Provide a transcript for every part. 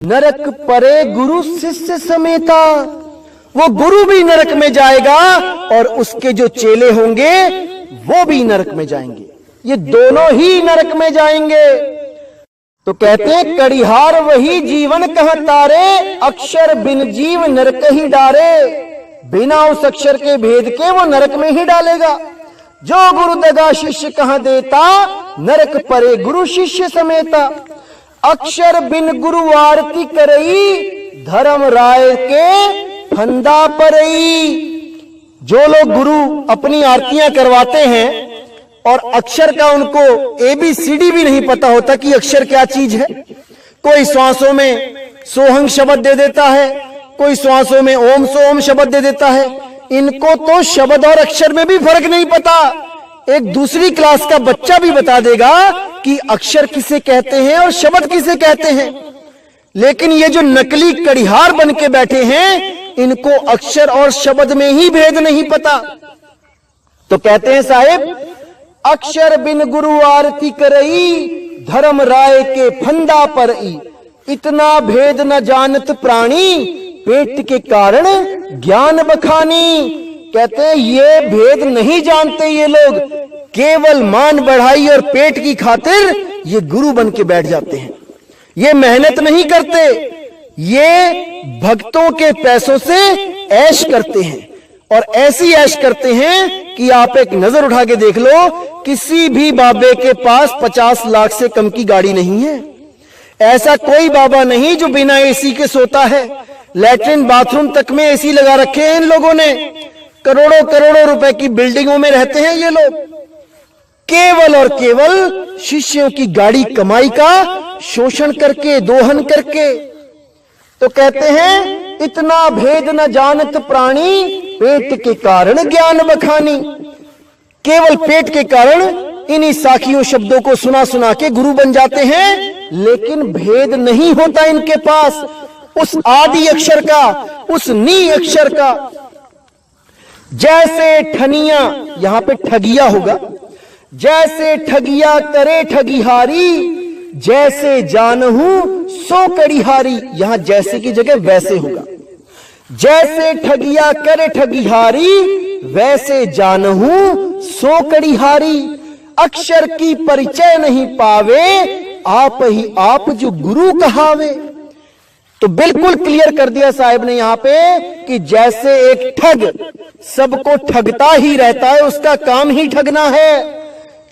नरक परे गुरु शिष्य समेता। वो गुरु भी नरक में जाएगा और उसके जो चेले होंगे वो भी नरक में जाएंगे। ये दोनों ही नरक में जाएंगे। तो कहते हैं कड़िहार वही जीवन कहाँ तारे, अक्षर बिन जीव नरक ही डारे। बिना उस अक्षर के भेद के वो नरक में ही डालेगा। जो गुरु दगा शिष्य कहाँ देता, नरक परे गुरु शिष्य समेता। अक्षर बिन गुरु आरती करई, धर्म राय के फंदा परई। जो लोग गुरु अपनी आरतियां करवाते हैं और अक्षर का उनको ABCD भी नहीं पता होता कि अक्षर क्या चीज है। कोई श्वासों में सोहंग शब्द दे देता है, कोई श्वासों में ओम सोम शब्द दे देता है। इनको तो शब्द और अक्षर में भी फर्क नहीं पता। एक दूसरी क्लास का बच्चा भी बता देगा कि अक्षर किसे कहते हैं और शब्द किसे कहते हैं। लेकिन ये जो नकली कड़िहार बन के बैठे हैं, इनको अक्षर और शब्द में ही भेद नहीं पता। तो कहते हैं साहेब, अक्षर बिन गुरु आरती करई, धर्म राय के फंदा परई। इतना भेद न जानत प्राणी, पेट के कारण ज्ञान बखानी। कहते हैं ये भेद नहीं जानते ये लोग, केवल मान बढ़ाई और पेट की खातिर ये गुरु बन के बैठ जाते हैं। ये मेहनत नहीं करते, ये भक्तों के पैसों से ऐश करते हैं। और ऐसी ऐश करते हैं कि आप एक नजर उठा के देख लो, किसी भी बाबे के पास 50 लाख से कम की गाड़ी नहीं है। ऐसा कोई बाबा नहीं जो बिना AC के सोता है। लैट्रिन बाथरूम तक में AC लगा रखे हैं इन लोगों ने। करोड़ों करोड़ों रुपए की बिल्डिंगों में रहते हैं ये लोग, केवल और केवल शिष्यों की गाड़ी कमाई का शोषण करके, दोहन करके। तो कहते हैं इतना भेद न जानत प्राणी, पेट के कारण ज्ञान बखानी। केवल पेट के कारण इन्हीं साखियों शब्दों को सुना सुना के गुरु बन जाते हैं, लेकिन भेद नहीं होता इनके पास उस आदि अक्षर का, उस नी अक्षर का। जैसे ठनिया, यहां पे ठगिया होगा, जैसे ठगिया करे ठगिहारी, जैसे जानहू सो कड़िहारी। यहां जैसे की जगह वैसे होगा। जैसे ठगिया करे ठगिहारी, वैसे जानहू सो कड़िहारी। अक्षर की परिचय नहीं पावे, आप ही आप जो गुरु कहावे। तो बिल्कुल क्लियर कर दिया साहब ने यहां पे कि जैसे एक ठग सबको ठगता ही रहता है, उसका काम ही ठगना है,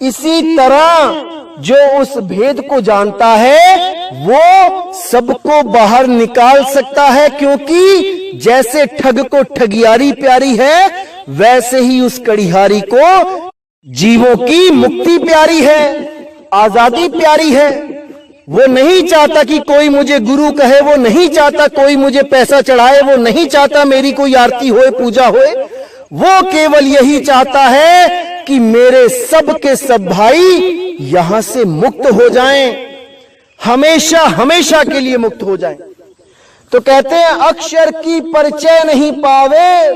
इसी तरह जो उस भेद को जानता है वो सबको बाहर निकाल सकता है। क्योंकि जैसे ठग को ठगियारी प्यारी है, वैसे ही उस कड़िहारी को जीवों की मुक्ति प्यारी है, आजादी प्यारी है। वो नहीं चाहता कि कोई मुझे गुरु कहे, वो नहीं चाहता कोई मुझे पैसा चढ़ाए, वो नहीं चाहता मेरी कोई आरती होए, पूजा होए। वो केवल यही चाहता है कि मेरे सब के सब भाई यहां से मुक्त हो जाएं, हमेशा हमेशा के लिए मुक्त हो जाएं। तो कहते हैं अक्षर की परिचय नहीं पावे,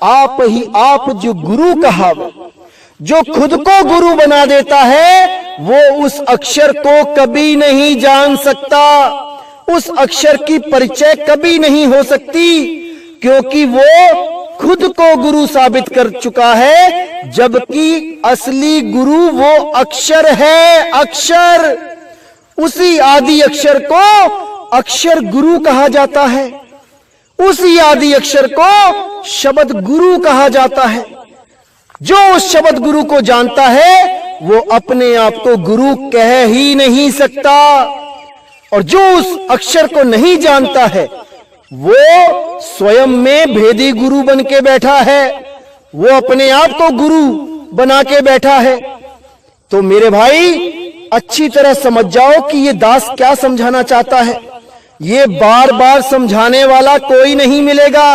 आप ही आप जो गुरु कहावे। जो खुद को गुरु बना देता है वो उस अक्षर को कभी नहीं जान सकता, उस अक्षर की परिचय कभी नहीं हो सकती, क्योंकि वो खुद को गुरु साबित कर चुका है। जबकि असली गुरु वो अक्षर है, अक्षर। उसी आदि अक्षर को अक्षर गुरु कहा जाता है, उसी आदि अक्षर को शब्द गुरु कहा जाता है। जो उस शब्द गुरु को जानता है वो अपने आप को गुरु कह ही नहीं सकता, और जो उस अक्षर को नहीं जानता है वो स्वयं में भेदी गुरु बन के बैठा है, वो अपने आप को गुरु बना के बैठा है। तो मेरे भाई अच्छी तरह समझ जाओ कि ये दास क्या समझाना चाहता है। ये बार बार समझाने वाला कोई नहीं मिलेगा।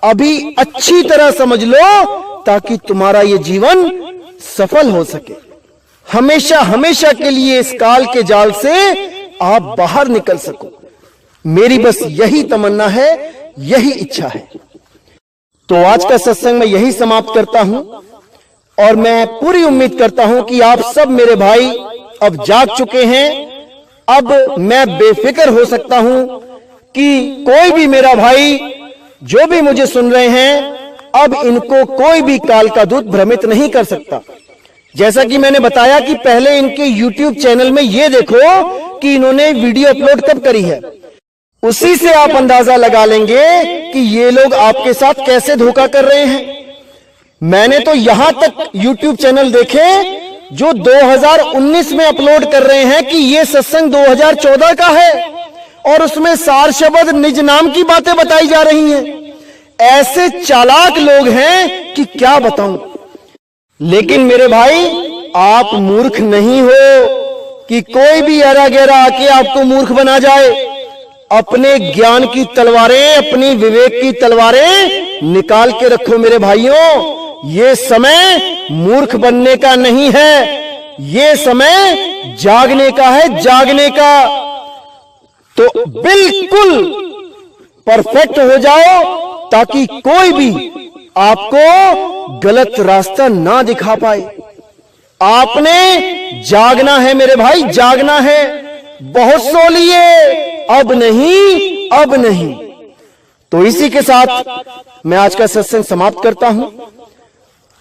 अभी अच्छी तरह समझ लो ताकि तुम्हारा ये जीवन सफल हो सके। हमेशा हमेशा के लिए इस काल के जाल से आप बाहर निकल सको। मेरी बस यही तमन्ना है, यही इच्छा है। तो आज का सत्संग मैं यही समाप्त करता हूं, और मैं पूरी उम्मीद करता हूं कि आप सब मेरे भाई अब जाग चुके हैं। अब मैं बेफिक्र हो सकता हूं कि कोई भी मेरा भाई जो भी मुझे सुन रहे हैं, अब इनको कोई भी काल का दूत भ्रमित नहीं कर सकता। जैसा कि मैंने बताया कि पहले इनके YouTube चैनल में ये देखो कि इन्होंने वीडियो अपलोड कब करी है, उसी से आप अंदाजा लगा लेंगे कि ये लोग आपके साथ कैसे धोखा कर रहे हैं। मैंने तो यहां तक YouTube चैनल देखे जो 2019 में अपलोड कर रहे हैं कि ये सत्संग 2014 का है और उसमें सार शब्द निज नाम की बातें बताई जा रही हैं। ऐसे चालाक लोग हैं कि क्या बताऊं। लेकिन मेरे भाई, आप मूर्ख नहीं हो कि कोई भी ऐरा गैरा आके आपको मूर्ख बना जाए। अपने ज्ञान की तलवारें, अपनी विवेक की तलवारें निकाल के रखो मेरे भाइयों। ये समय मूर्ख बनने का नहीं है, ये समय जागने का है, जागने का। तो बिल्कुल परफेक्ट हो जाओ ताकि कोई भी आपको गलत रास्ता ना दिखा पाए। आपने जागना है मेरे भाई, जागना है। बहुत सो लिए, अब नहीं, अब नहीं। तो इसी के साथ मैं आज का सत्संग समाप्त करता हूं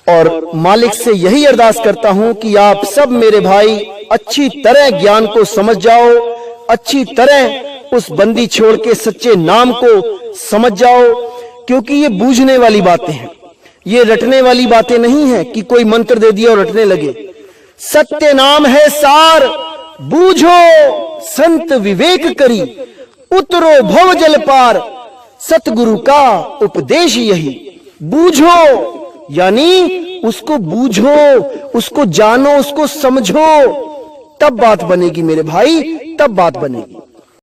और मालिक से यही अरदास करता हूं कि आप सब मेरे भाई अच्छी तरह ज्ञान को समझ जाओ, अच्छी तरह उस बंदी छोड़ के सच्चे नाम को समझ जाओ, क्योंकि ये बूझने वाली बातें हैं, ये रटने वाली बातें नहीं है कि कोई मंत्र दे दिया और रटने लगे। सत्य नाम है सार, बूझो संत विवेक करी, उतरो भव जल पार, सतगुरु का उपदेश यही। बूझो यानी उसको बूझो, उसको जानो, उसको समझो, तब बात बनेगी मेरे भाई, तब बात बनेगी।